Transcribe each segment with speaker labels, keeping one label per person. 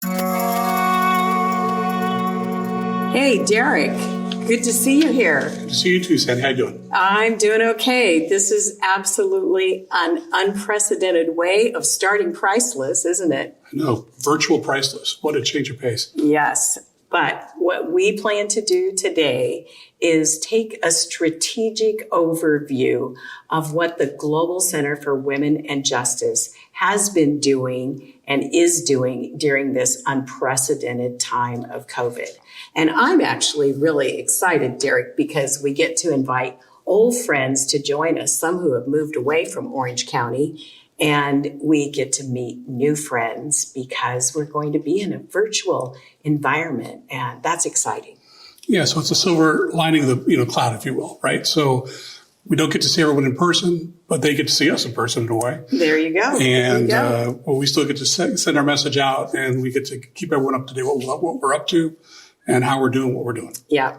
Speaker 1: Hey, Derek. Good to see you here.
Speaker 2: Good to see you too, Sandie. How you doing?
Speaker 1: I'm doing okay. This is absolutely an unprecedented way of starting Priceless, isn't it?
Speaker 2: I know. Virtual Priceless. What a change of pace.
Speaker 1: Yes. But what we plan to do today is take a strategic overview of what the Global Center for Women and Justice has been doing and is doing during this unprecedented time of COVID. And I'm actually really excited, Derek, because we get to invite old friends to join us, some who have moved away from Orange County. And we get to meet new friends because we're going to be in a virtual environment, and that's exciting.
Speaker 2: Yeah, so it's a silver lining of the cloud, if you will, right? So we don't get to see everyone in person, but they get to see us in person in a way.
Speaker 1: There you go.
Speaker 2: And we still get to send our message out, and we get to keep everyone up to date what we're up to and how we're doing what we're doing.
Speaker 1: Yeah.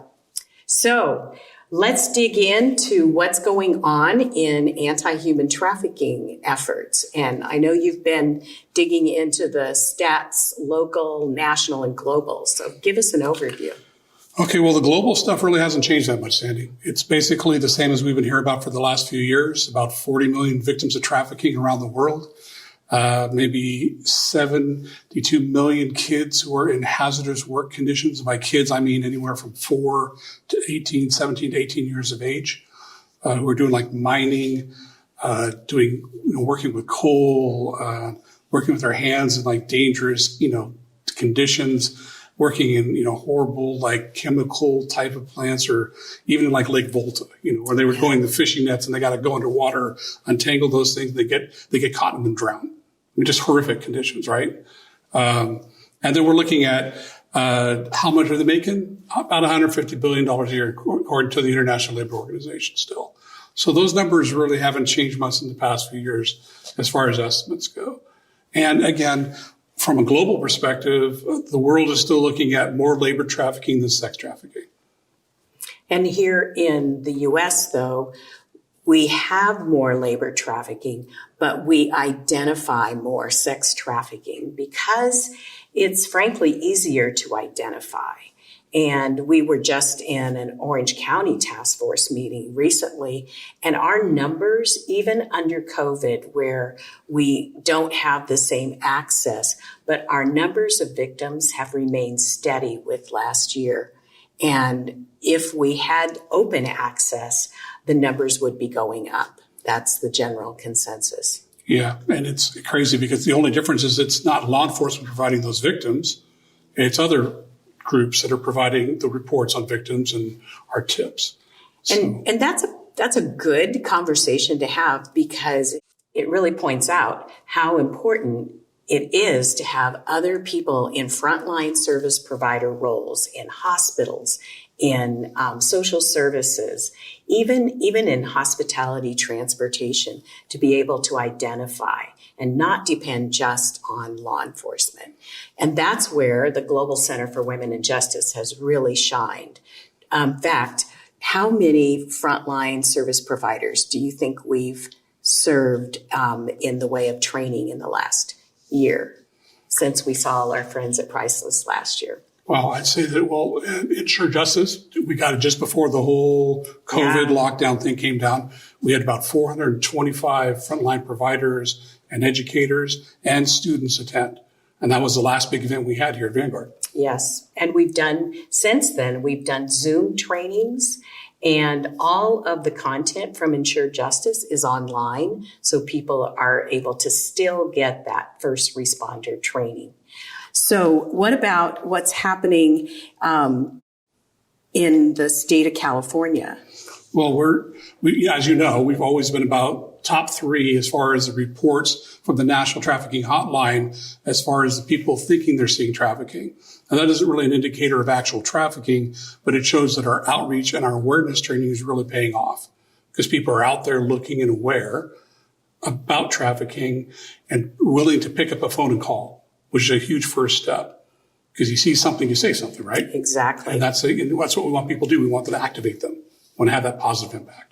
Speaker 1: So let's dig into what's going on in anti-human trafficking efforts. And I know you've been digging into the stats, local, national, and global. So give us an overview.
Speaker 2: Okay, well, the global stuff really hasn't changed that much, Sandie. It's basically the same as we've been hearing about for the last few years, about 40 million victims of trafficking around the world. Maybe 72 million kids who are in hazardous work conditions. By kids, I mean anywhere from 4 to 18, 17 to 18 years of age, who are doing like mining, working with coal, working with their hands in like dangerous, conditions, working in, horrible like chemical type of plants, or even in like Lake Volta, where they were going the fishing nets and they got to go underwater, untangle those things. They get caught and then drown. Just horrific conditions, right? And then we're looking at how much are they making? About $150 billion a year, according to the International Labor Organization still. So those numbers really haven't changed much in the past few years as far as estimates go. And again, from a global perspective, the world is still looking at more labor trafficking than sex trafficking.
Speaker 1: And here in the U.S., though, we have more labor trafficking, but we identify more sex trafficking because it's frankly easier to identify. And we were just in an Orange County task force meeting recently, and our numbers, even under COVID, where we don't have the same access, but our numbers of victims have remained steady with last year. And if we had open access, the numbers would be going up. That's the general consensus.
Speaker 2: Yeah, and it's crazy because the only difference is it's not law enforcement providing those victims. It's other groups that are providing the reports on victims and our tips.
Speaker 1: And that's a good conversation to have, because it really points out how important it is to have other people in frontline service provider roles in hospitals, in social services, even in hospitality transportation, to be able to identify and not depend just on law enforcement. And that's where the Global Center for Women and Justice has really shined. In fact, how many frontline service providers do you think we've served in the way of training in the last year since we saw all our friends at Priceless last year?
Speaker 2: Well, I'd say that, Ensure Justice, we got it just before the whole COVID lockdown thing came down. We had about 425 frontline providers and educators and students attend. And that was the last big event we had here at Vanguard.
Speaker 1: Yes. And since then, we've done Zoom trainings, and all of the content from Ensure Justice is online. So people are able to still get that first responder training. So what about what's happening in the state of California?
Speaker 2: Well, we, as you know, we've always been about top 3 as far as the reports from the National Trafficking Hotline, as far as the people thinking they're seeing trafficking. And that isn't really an indicator of actual trafficking, but it shows that our outreach and our awareness training is really paying off, because people are out there looking and aware about trafficking and willing to pick up a phone and call, which is a huge first step. Because you see something, you say something, right?
Speaker 1: Exactly.
Speaker 2: And that's what we want people to do. We want them to activate them. We want to have that positive impact.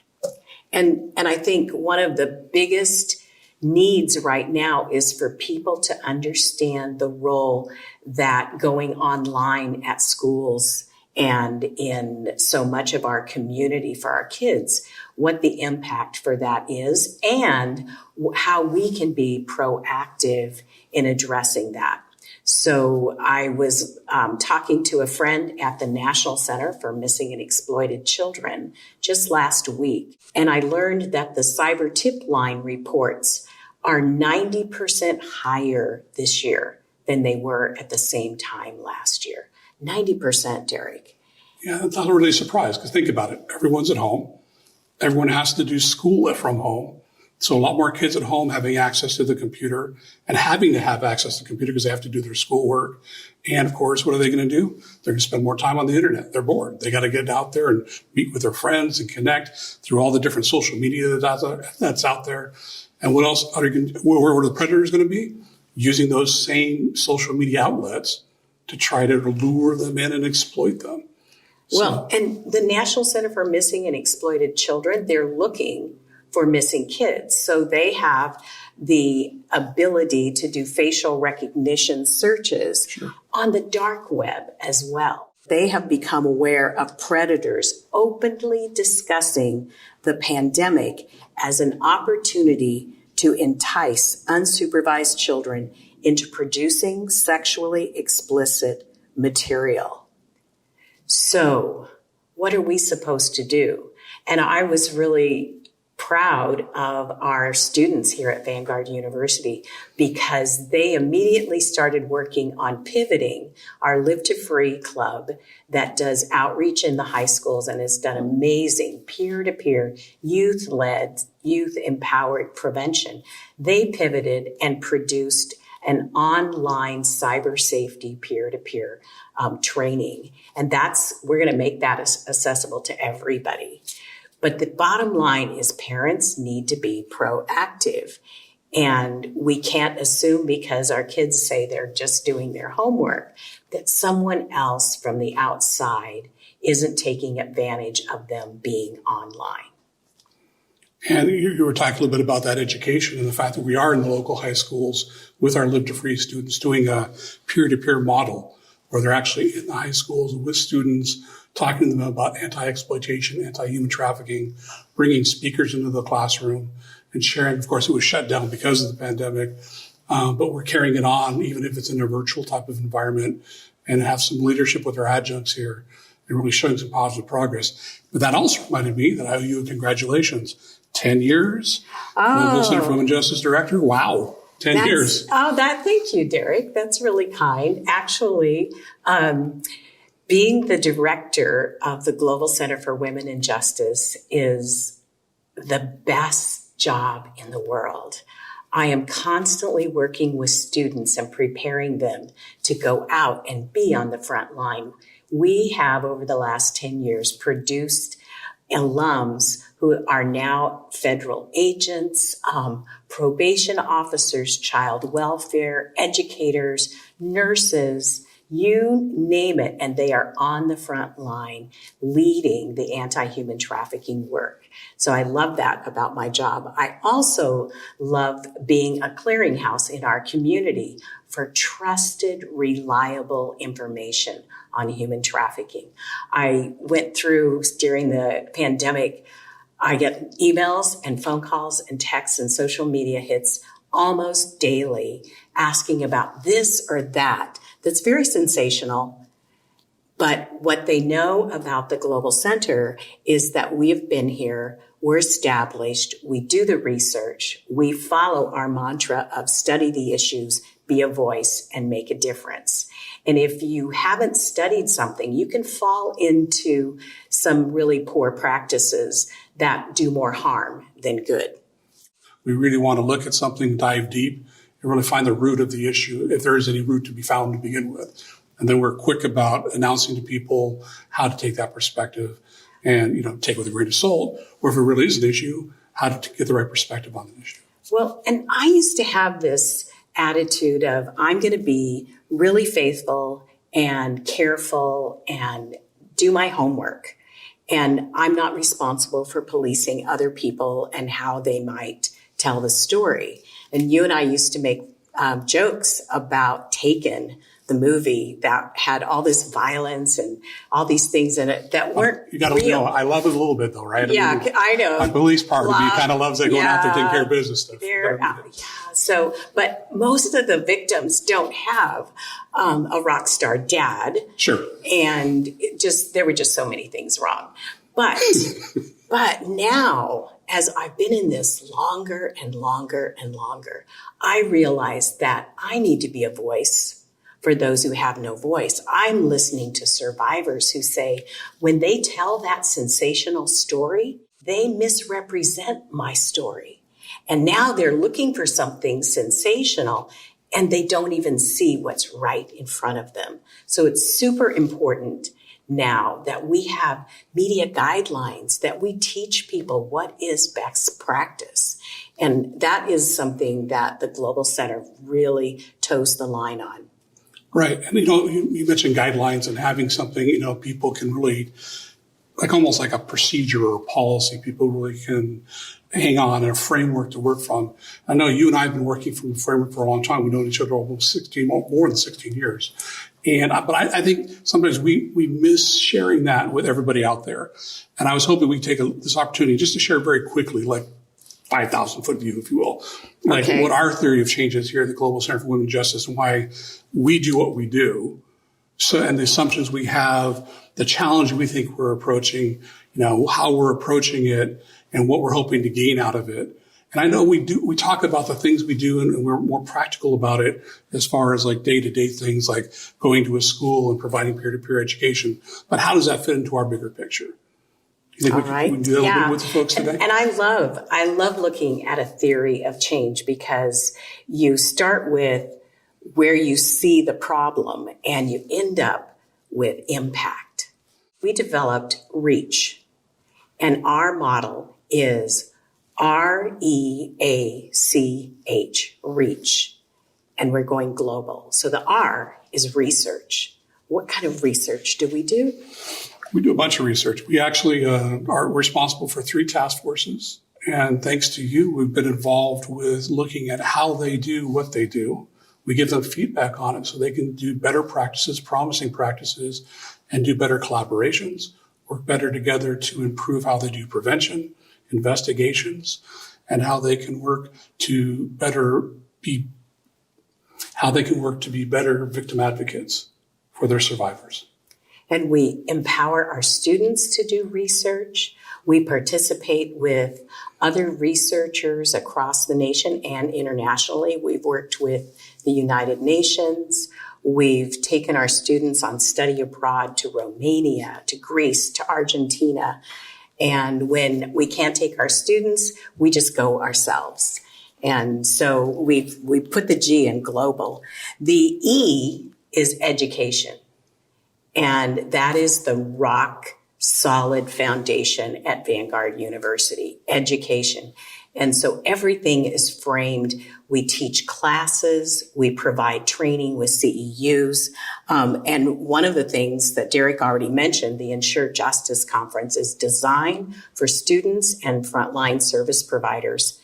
Speaker 1: And I think one of the biggest needs right now is for people to understand the role that going online at schools and in so much of our community for our kids, what the impact for that is and how we can be proactive in addressing that. So I was talking to a friend at the National Center for Missing and Exploited Children just last week, and I learned that the cyber tip line reports are 90% higher this year than they were at the same time last year. 90%, Derek.
Speaker 2: Yeah, that's not really a surprise because think about it. Everyone's at home. Everyone has to do school from home. So a lot more kids at home having access to the computer and having to have access to the computer because they have to do their schoolwork. And of course, what are they going to do? They're going to spend more time on the internet. They're bored. They got to get out there and meet with their friends and connect through all the different social media that's out there. And what else where are the predators going to be? Using those same social media outlets to try to lure them in and exploit them.
Speaker 1: Well, and the National Center for Missing and Exploited Children, they're looking for missing kids. So they have the ability to do facial recognition searches on the dark web as well. They have become aware of predators openly discussing the pandemic as an opportunity to entice unsupervised children into producing sexually explicit material. So what are we supposed to do? And I was really proud of our students here at Vanguard University because they immediately started working on pivoting our Live to Free club that does outreach in the high schools and has done amazing peer-to-peer, youth-led, youth-empowered prevention. They pivoted and produced an online cyber safety peer-to-peer training. And we're going to make that accessible to everybody. But the bottom line is parents need to be proactive. And we can't assume because our kids say they're just doing their homework that someone else from the outside isn't taking advantage of them being online.
Speaker 2: And you were talking a little bit about that education and the fact that we are in the local high schools with our Live to Free students doing a peer-to-peer model where they're actually in the high schools with students, talking to them about anti-exploitation, anti-human trafficking, bringing speakers into the classroom and sharing. Of course, it was shut down because of the pandemic, but we're carrying it on, even if it's in a virtual type of environment, and have some leadership with our adjuncts here and really showing some positive progress. But that also reminded me that I owe you congratulations. 10 years, Global Center for Women Justice Director. Wow. 10 years.
Speaker 1: Thank you, Derek. That's really kind. Actually, being the director of the Global Center for Women and Justice is the best job in the world. I am constantly working with students and preparing them to go out and be on the front line. We have, over the last 10 years, produced alums who are now federal agents, probation officers, child welfare, educators, nurses, you name it, and they are on the front line leading the anti-human trafficking work. So I love that about my job. I also love being a clearinghouse in our community for trusted, reliable information on human trafficking. I went through, during the pandemic, I get emails and phone calls and texts and social media hits almost daily asking about this or that. That's very sensational. But what they know about the Global Center is that we have been here, we're established, we do the research, we follow our mantra of study the issues, be a voice, and make a difference. And if you haven't studied something, you can fall into some really poor practices that do more harm than good.
Speaker 2: We really want to look at something, dive deep, and really find the root of the issue, if there is any root to be found to begin with. And then we're quick about announcing to people how to take that perspective and, take it with a grain of salt, or if it really is an issue, how to get the right perspective on the issue.
Speaker 1: Well, and I used to have this attitude of I'm going to be really faithful and careful and do my homework. And I'm not responsible for policing other people and how they might tell the story. And you and I used to make jokes about Taken, the movie that had all this violence and all these things in it that weren't
Speaker 2: you got to
Speaker 1: real.
Speaker 2: know, I love it a little bit though, right?
Speaker 1: Yeah, I know.
Speaker 2: My police part of me kind of loves it, going out there taking care of business stuff.
Speaker 1: So, but most of the victims don't have a rock star dad.
Speaker 2: Sure.
Speaker 1: And there were just so many things wrong. But now, as I've been in this longer and longer and longer, I realize that I need to be a voice for those who have no voice. I'm listening to survivors who say, when they tell that sensational story, they misrepresent my story. And now they're looking for something sensational and they don't even see what's right in front of them. So it's super important now that we have media guidelines, that we teach people what is best practice. And that is something that the Global Center really toes the line on.
Speaker 2: Right. And, you mentioned guidelines and having something, people can really, like almost like a procedure or policy, people really can hang on and a framework to work from. I know you and I have been working from the framework for a long time. We've known each other almost more than 16 years. But I think sometimes we miss sharing that with everybody out there. And I was hoping we'd take this opportunity just to share very quickly, like 5,000 foot view, if you will, like what our theory of change is here at the Global Center for Women's Justice and why we do what we do. So, and the assumptions we have, the challenge we think we're approaching, how we're approaching it and what we're hoping to gain out of it. And I know we talk about the things we do and we're more practical about it as far as like day-to-day things like going to a school and providing peer-to-peer education. But how does that fit into our bigger picture? You think we can do that a little bit with the folks today?
Speaker 1: And I love looking at a theory of change because you start with where you see the problem and you end up with impact. We developed REACH, and our model is REACH, REACH, and we're going global. So the R is research. What kind of research do we do?
Speaker 2: We do a bunch of research. We actually are responsible for 3 task forces. And thanks to you, we've been involved with looking at how they do what they do. We give them feedback on it so they can do better practices, promising practices, and do better collaborations, work better together to improve how they do prevention, investigations, and how they can work to be better victim advocates for their survivors.
Speaker 1: And we empower our students to do research. We participate with other researchers across the nation and internationally. We've worked with the United Nations. We've taken our students on study abroad to Romania, to Greece, to Argentina. And when we can't take our students, we just go ourselves. And so we put the G in global. The E is education. And that is the rock solid foundation at Vanguard University, education. And so everything is framed. We teach classes. We provide training with CEUs. And one of the things that Derek already mentioned, the Ensure Justice Conference, is designed for students and frontline service providers.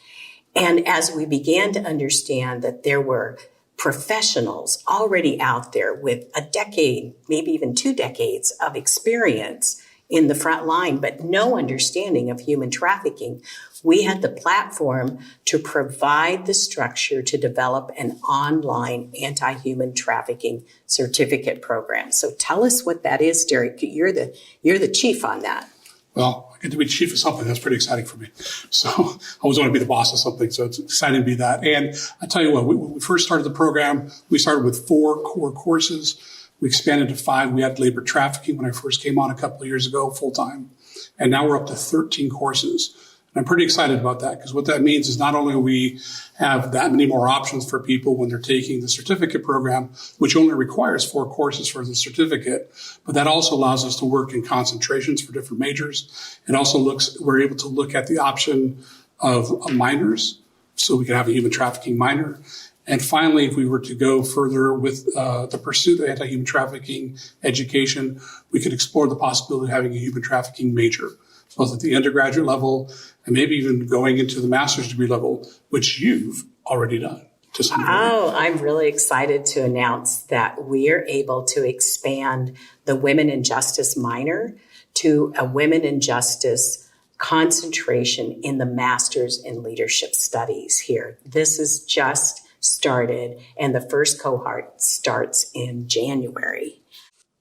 Speaker 1: And as we began to understand that there were professionals already out there with a decade, maybe even 2 decades of experience in the front line, but no understanding of human trafficking, we had the platform to provide the structure to develop an online anti-human trafficking certificate program. So tell us what that is, Derek. You're the chief on that.
Speaker 2: Well, I get to be chief of something. That's pretty exciting for me. So I always want to be the boss of something. So it's exciting to be that. And I tell you what, when we first started the program, we started with 4 core courses. We expanded to 5. We had labor trafficking when I first came on a couple of years ago, full time. And now we're up to 13 courses. And I'm pretty excited about that because what that means is not only we have that many more options for people when they're taking the certificate program, which only requires 4 courses for the certificate, but that also allows us to work in concentrations for different majors. It also we're able to look at the option of minors, so we can have a human trafficking minor. And finally, if we were to go further with the pursuit of anti-human trafficking education, we could explore the possibility of having a human trafficking major, both at the undergraduate level and maybe even going into the master's degree level, which you've already done.
Speaker 1: I'm really excited to announce that we are able to expand the Women in Justice minor to a Women in Justice concentration in the Master's in Leadership Studies here. This is just started, and the first cohort starts in January.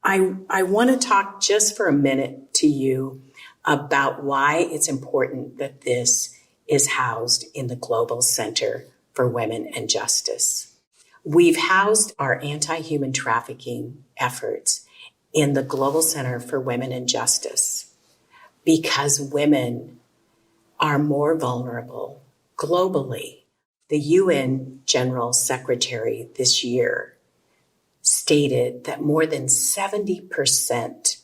Speaker 1: I want to talk just for a minute to you about why it's important that this is housed in the Global Center for Women and Justice. We've housed our anti-human trafficking efforts in the Global Center for Women and Justice because women are more vulnerable globally. The UN General Secretary this year stated that more than 70%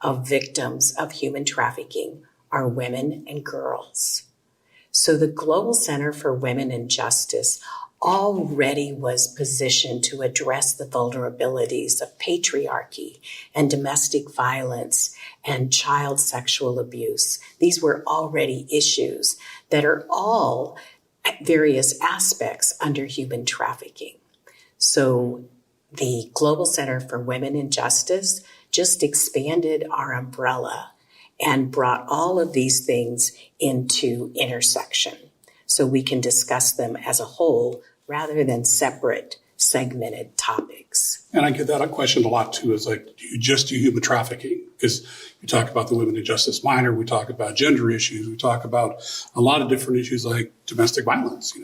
Speaker 1: of victims of human trafficking are women and girls. So the Global Center for Women and Justice already was positioned to address the vulnerabilities of patriarchy and domestic violence and child sexual abuse. These were already issues that are all at various aspects under human trafficking. So the Global Center for Women in Justice just expanded our umbrella and brought all of these things into intersection so we can discuss them as a whole rather than separate segmented topics.
Speaker 2: And I get that question a lot too, is like, do you just do human trafficking? Because we talk about the Women in Justice minor, we talk about gender issues, we talk about a lot of different issues like domestic violence,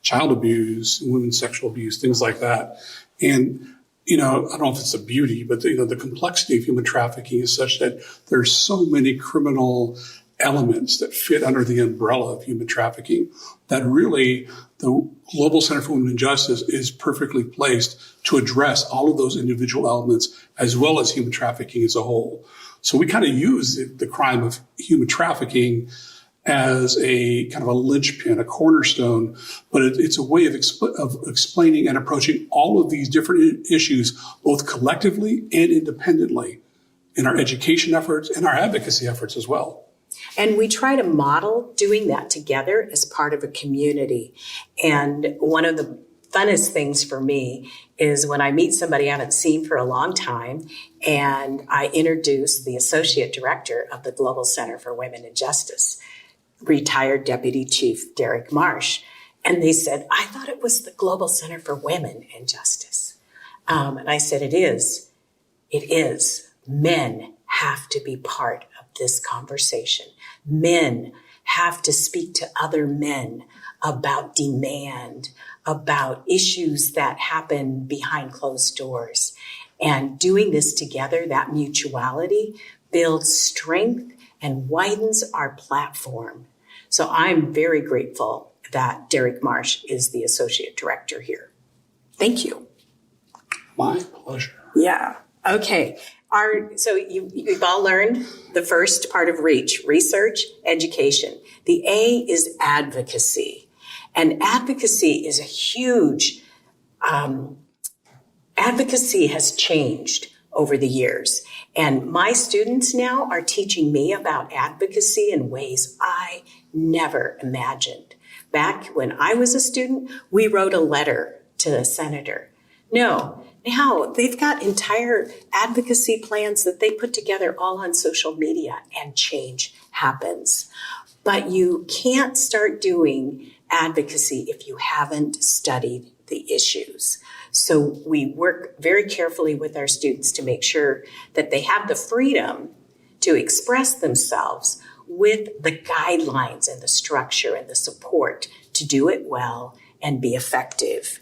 Speaker 2: child abuse, women's sexual abuse, things like that. And I don't know if it's a beauty, but the complexity of human trafficking is such that there's so many criminal elements that fit under the umbrella of human trafficking that really the Global Center for Women and Justice is perfectly placed to address all of those individual elements as well as human trafficking as a whole. So we kind of use the crime of human trafficking as a kind of a linchpin, a cornerstone, but it's a way of explaining and approaching all of these different issues, both collectively and independently, in our education efforts and our advocacy efforts as well.
Speaker 1: And we try to model doing that together as part of a community. And one of the funnest things for me is when I meet somebody I haven't seen for a long time, and I introduce the Associate Director of the Global Center for Women and Justice, retired Deputy Chief Derek Marsh. And they said, I thought it was the Global Center for Women and Justice. And I said, it is. It is. Men have to be part of this conversation. Men have to speak to other men about demand, about issues that happen behind closed doors. And doing this together, that mutuality, builds strength and widens our platform. So I'm very grateful that Derek Marsh is the Associate Director here. Thank you.
Speaker 2: My pleasure.
Speaker 1: Yeah. Okay. So you've all learned the first part of REACH, research, education. The A is advocacy. And advocacy is a huge, advocacy has changed over the years. And my students now are teaching me about advocacy in ways I never imagined. Back when I was a student, we wrote a letter to a senator. No, now they've got entire advocacy plans that they put together all on social media, and change happens. But you can't start doing advocacy if you haven't studied the issues. So we work very carefully with our students to make sure that they have the freedom to express themselves with the guidelines and the structure and the support to do it well and be effective.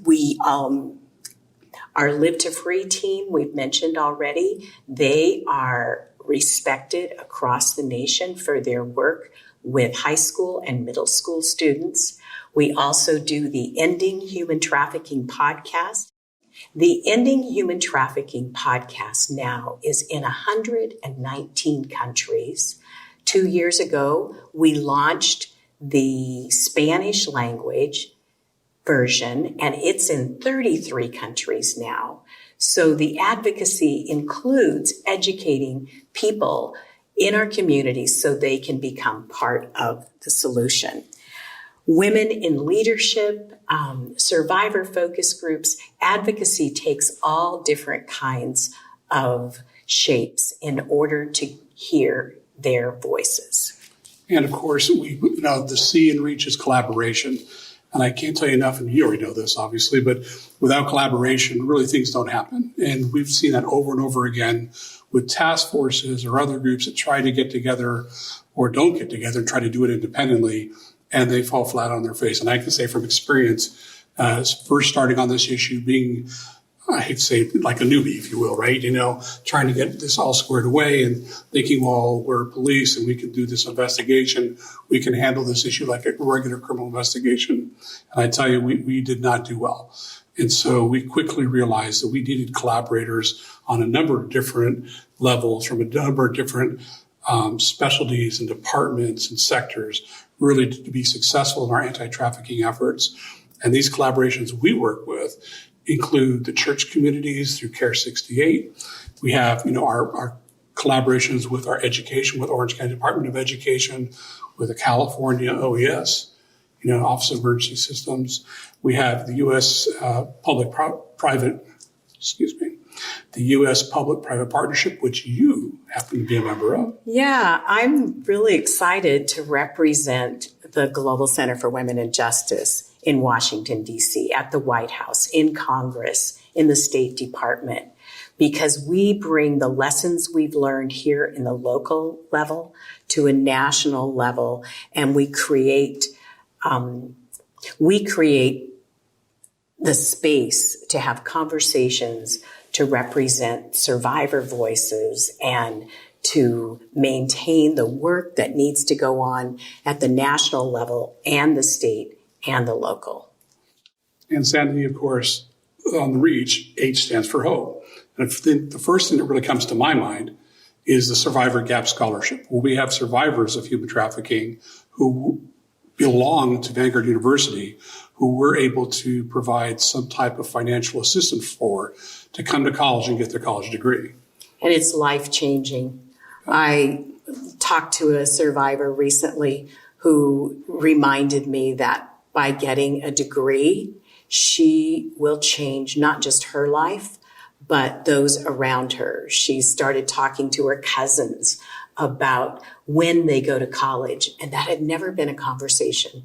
Speaker 1: We, our Live to Free team, we've mentioned already, they are respected across the nation for their work with high school and middle school students. We also do the Ending Human Trafficking podcast. The Ending Human Trafficking podcast now is in 119 countries. 2 years ago, we launched the Spanish language version, and it's in 33 countries now. So the advocacy includes educating people in our communities so they can become part of the solution. women in leadership, survivor focus groups. Advocacy takes all different kinds of shapes in order to hear their voices.
Speaker 2: And of course, the C in REACH is collaboration. And I can't tell you enough, and you already know this, obviously, but without collaboration, really things don't happen. And we've seen that over and over again with task forces or other groups that try to get together or don't get together and try to do it independently, and they fall flat on their face. And I can say from experience, first starting on this issue, being, I hate to say, like a newbie, if you will, right? Trying to get this all squared away and thinking, well, we're police and we can do this investigation. We can handle this issue like a regular criminal investigation. And I tell you, we did not do well. And so we quickly realized that we needed collaborators on a number of different levels from a number of different specialties and departments and sectors, really to be successful in our anti-trafficking efforts. And these collaborations we work with include the church communities through Care 68. We have, our collaborations with our education, with Orange County Department of Education, with the California OES, Office of Emergency Systems. We have the U.S. the U.S. Public-Private Partnership, which you happen to be a member of.
Speaker 1: Yeah, I'm really excited to represent the Global Center for Women and Justice in Washington, D.C., at the White House, in Congress, in the State Department, because we bring the lessons we've learned here in the local level to a national level, and we create the space to have conversations, to represent survivor voices, and to maintain the work that needs to go on at the national level and the state and the local.
Speaker 2: And Sandie, of course, on the REACH, H stands for hope. And the first thing that really comes to my mind is the Survivor Gap Scholarship, where we have survivors of human trafficking who belong to Vanguard University, who we're able to provide some type of financial assistance for to come to college and get their college degree.
Speaker 1: And it's life-changing. I talked to a survivor recently who reminded me that by getting a degree, she will change not just her life, but those around her. She started talking to her cousins about when they go to college, and that had never been a conversation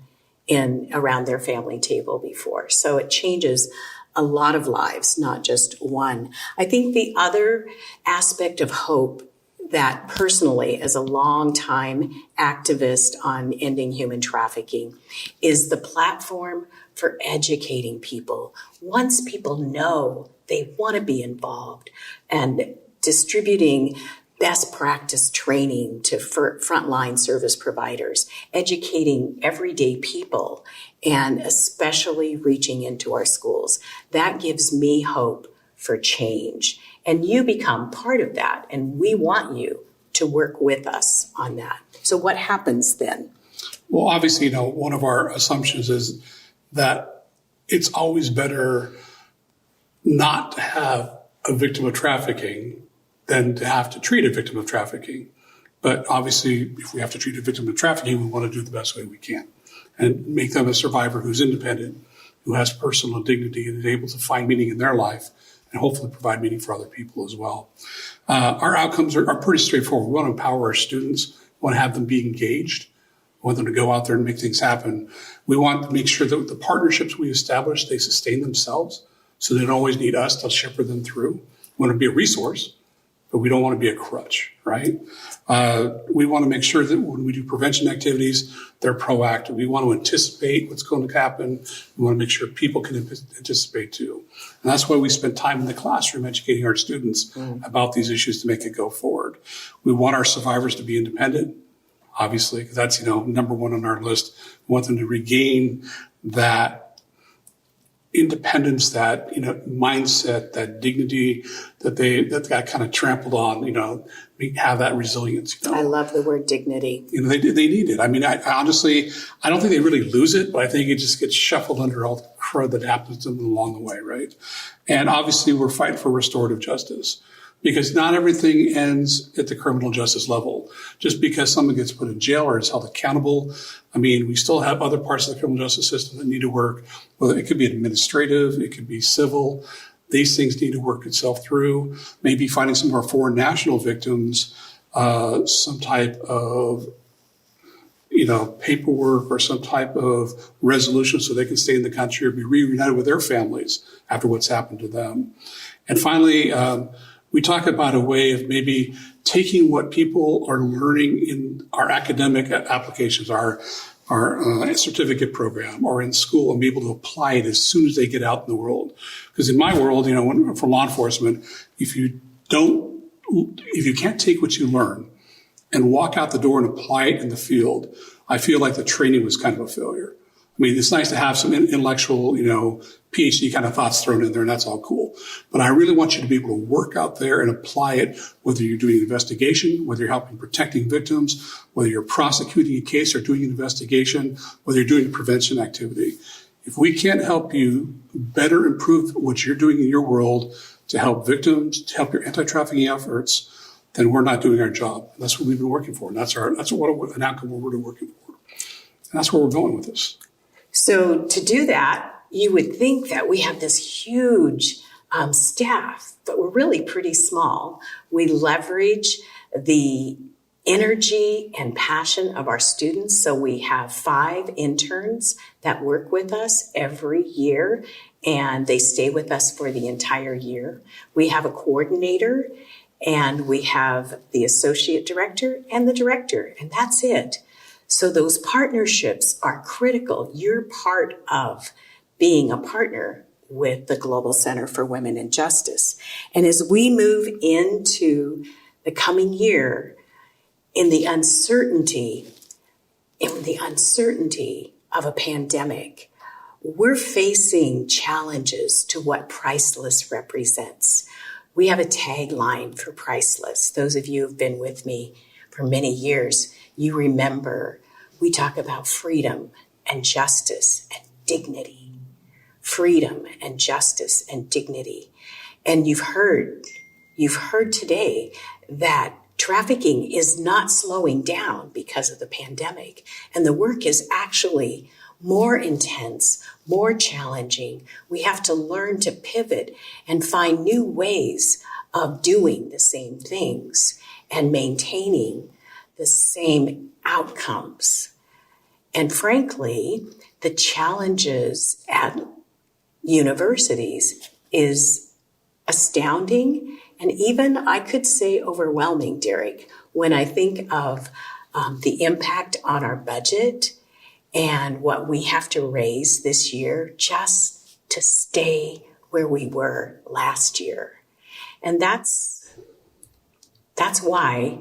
Speaker 1: around their family table before. So it changes a lot of lives, not just one. I think the other aspect of hope that personally, as a longtime activist on ending human trafficking, is the platform for educating people. Once people know they want to be involved, and distributing best practice training to frontline service providers, educating everyday people, and especially reaching into our schools. That gives me hope for change. And you become part of that, and we want you to work with us on that. So what happens then?
Speaker 2: Well, obviously, one of our assumptions is that it's always better not to have a victim of trafficking than to have to treat a victim of trafficking. But obviously, if we have to treat a victim of trafficking, we want to do it the best way we can and make them a survivor who's independent, who has personal dignity and is able to find meaning in their life and hopefully provide meaning for other people as well. Our outcomes are pretty straightforward. We want to empower our students. We want to have them be engaged. We want them to go out there and make things happen. We want to make sure that the partnerships we establish, they sustain themselves, so they don't always need us to shepherd them through. We want to be a resource, but we don't want to be a crutch, right? We want to make sure that when we do prevention activities, they're proactive. We want to anticipate what's going to happen. We want to make sure people can anticipate too. And that's why we spend time in the classroom educating our students about these issues to make it go forward. We want our survivors to be independent, obviously, because that's, number one on our list. We want them to regain that independence, that, mindset, that dignity that got kind of trampled on, have that resilience.
Speaker 1: I love the word dignity.
Speaker 2: They need it. I mean, I honestly, I don't think they really lose it, but I think it just gets shuffled under all the crud that happens to them along the way, right? And obviously we're fighting for restorative justice. Because not everything ends at the criminal justice level. Just because someone gets put in jail or is held accountable, I mean, we still have other parts of the criminal justice system that need to work. Whether it could be administrative, it could be civil. These things need to work itself through. Maybe finding some of our foreign national victims some type of paperwork or some type of resolution so they can stay in the country or be reunited with their families after what's happened to them. And finally, we talk about a way of maybe taking what people are learning in our academic applications, our certificate program or in school, and be able to apply it as soon as they get out in the world. Because in my world, for law enforcement, if you can't take what you learn and walk out the door and apply it in the field, I feel like the training was kind of a failure. I mean, it's nice to have some intellectual, PhD kind of thoughts thrown in there, and that's all cool. But I really want you to be able to work out there and apply it, whether you're doing an investigation, whether you're helping protecting victims, whether you're prosecuting a case or doing an investigation, whether you're doing prevention activity. If we can't help you better improve what you're doing in your world to help victims, to help your anti-trafficking efforts, then we're not doing our job. That's what we've been working for. And that's what an outcome we're really working for. And that's where we're going with this.
Speaker 1: So to do that, you would think that we have this huge staff, but we're really pretty small. We leverage the energy and passion of our students. So we have 5 interns that work with us every year, and they stay with us for the entire year. We have a coordinator, and we have the associate director and the director, and that's it. So those partnerships are critical. You're part of being a partner with the Global Center for Women and Justice. And as we move into the coming year, in the uncertainty of a pandemic, we're facing challenges to what priceless represents. We have a tagline for priceless. Those of you who've been with me for many years, you remember we talk about freedom and justice and dignity. Freedom and justice and dignity. And you've heard today that trafficking is not slowing down because of the pandemic. And the work is actually more intense, more challenging. We have to learn to pivot and find new ways of doing the same things and maintaining the same outcomes. And frankly, the challenges at universities is astounding and even, I could say, overwhelming, Derek, when I think of the impact on our budget and what we have to raise this year just to stay where we were last year. And that's why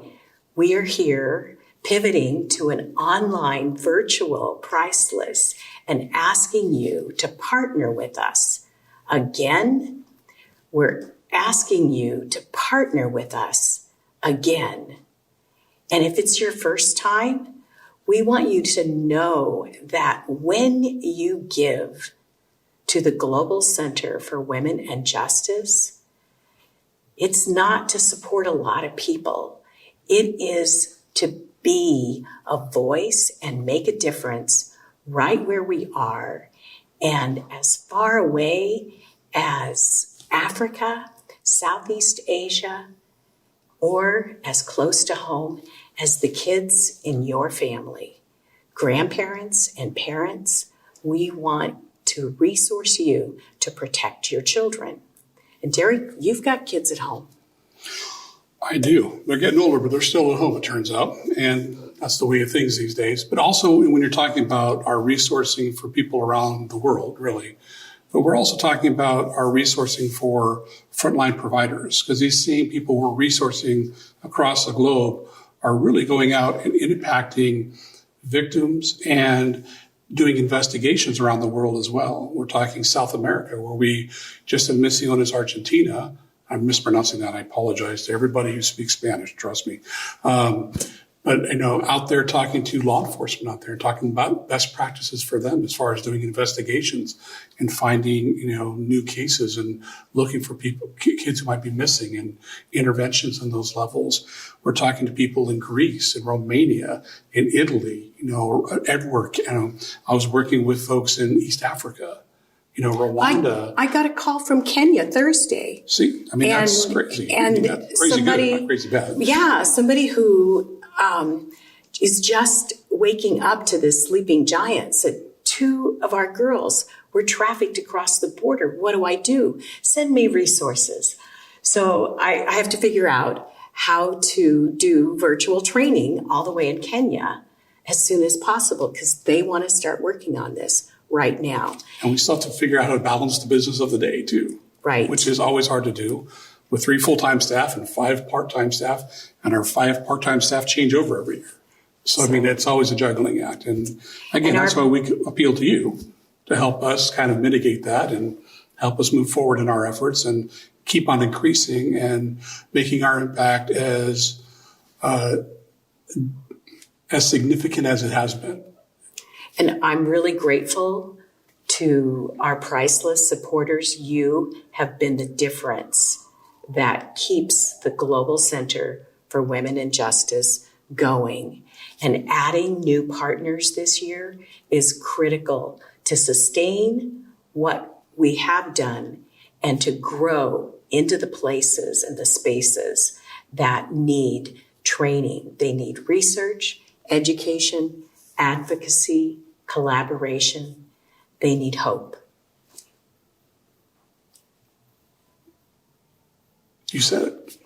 Speaker 1: we are here pivoting to an online virtual priceless and asking you to partner with us. Again, we're asking you to partner with us again. And if it's your first time, we want you to know that when you give to the Global Center for Women and Justice, it's not to support a lot of people. It is to be a voice and make a difference right where we are, and as far away as Africa, Southeast Asia, or as close to home as the kids in your family. Grandparents and parents, we want to resource you to protect your children. And Derek, you've got kids at home.
Speaker 2: I do. They're getting older, but they're still at home, it turns out. And that's the way of things these days. But also when you're talking about our resourcing for people around the world, really, but we're also talking about our resourcing for frontline providers, because these same people we're resourcing across the globe are really going out and impacting victims and doing investigations around the world as well. We're talking South America, where we just in Misiones, Argentina. I'm mispronouncing that. I apologize to everybody who speaks Spanish, trust me. But, out there talking to law enforcement out there, talking about best practices for them as far as doing investigations and finding, new cases and looking for kids who might be missing and interventions on those levels. We're talking to people in Greece, in Romania, in Italy, everywhere. I was working with folks in East Africa, Rwanda.
Speaker 1: I got a call from Kenya Thursday.
Speaker 2: See, that's crazy.
Speaker 1: And
Speaker 2: That's crazy
Speaker 1: somebody,
Speaker 2: good, not crazy bad.
Speaker 1: Yeah, somebody who is just waking up to this sleeping giant said, 2 of our girls were trafficked across the border. What do I do? Send me resources. So I have to figure out how to do virtual training all the way in Kenya as soon as possible because they want to start working on this right now.
Speaker 2: And we still have to figure out how to balance the business of the day too.
Speaker 1: Right.
Speaker 2: Which is always hard to do with 3 full-time staff and 5 part-time staff, and our 5 part-time staff change over every year. So it's always a juggling act. And again, that's why we appeal to you to help us kind of mitigate that and help us move forward in our efforts and keep on increasing and making our impact as significant as it has been.
Speaker 1: And I'm really grateful to our priceless supporters. You have been the difference that keeps the Global Center for Women and Justice going. And adding new partners this year is critical to sustain what we have done and to grow into the places and the spaces that need training. They need research, education, advocacy, collaboration. They need hope.
Speaker 2: You said it.